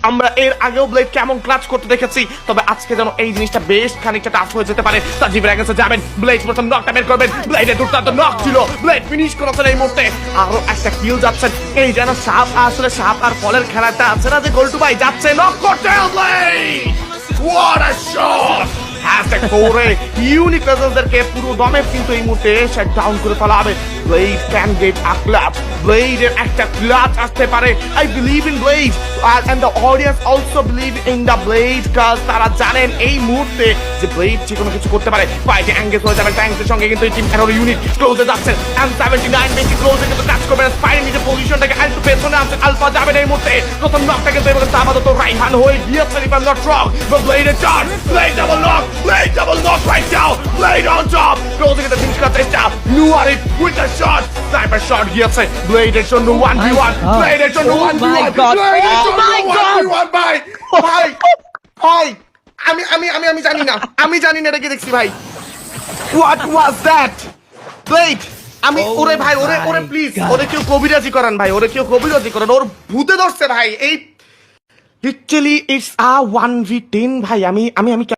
আমরা এর আগেও ব্লেড কেমন ক্লাচ করতে দেখেছি, তবে আজকে যেন এই জিনিসটা বেশ খানিকটা টাফ হয়ে যেতে পারে। সাজিবের আগে যাবেন, ব্লেড প্রথম নকটা বের করবেন, ব্লেডের দুর্দান্ত নক ছিল, ব্লেড ফিনিশ করেছেন এই মুহূর্তে। আরো একটা কিল যাচ্ছেন, এই যেন সাপ আসলে সাপ আর ফলের খেলাটা আছে না, যে গোল্টু ভাই যাচ্ছে নক করতে। Blade what a shot! Hashtag করে ইউনিক প্রেজেন্সদেরকে পুরো দমে কিন্তু এই মুহূর্তে শাট ডাউন করে ফেলা হবে। Blade can get a clutch, ব্লেডের একটা ক্লাচ আসতে পারে। I believe in blade and the audience also believe in the blade, কাজ তারা জানেন এই মুহূর্তে যে ব্লেড যে কোনো কিছু করতে পারে। ফাইটে এঙ্গেজ হয়ে যাবেন ট্যাঙ্কের সঙ্গে, কিন্তু এই টিম এরর ইউনিট ক্লোজে যাচ্ছেন। এন্ড 79 বেশি ক্লোজে কিন্তু টাচ করবেন, স্পাইনের নিচে পজিশনটাকে একটু পেছনে আনছেন। আলফা যাবেন এই মুহূর্তে, প্রথম নকটা কিন্তু এবার আপাতত রাইহান হয়ে গিয়েছে। If I am not wrong, but ব্লেডের charge, blade double knock, blade double knock right now, blade on top, ক্লোজে কিন্তু ফিনিশ করার চেষ্টা। Nuari with a shot, sniper shot গিয়েছে, ব্লেডের জন্য 1v1, ব্লেডের জন্য 1v1, ব্লেডের জন্য 1v1 ভাই ভাই ভাই। আমি জানি না, আমি জানি না এটা কি দেখছি ভাই। What was that? ব্লেড আমি ওরে ভাই ওরে প্লিজ ওরে কেউ কবিরাজি করান ভাই, ওরে কেউ কবিরাজি করান, ওর ভূতে ধরছে ভাই। এই লিটারালি ইটস আ 1v10 ভাই। আমি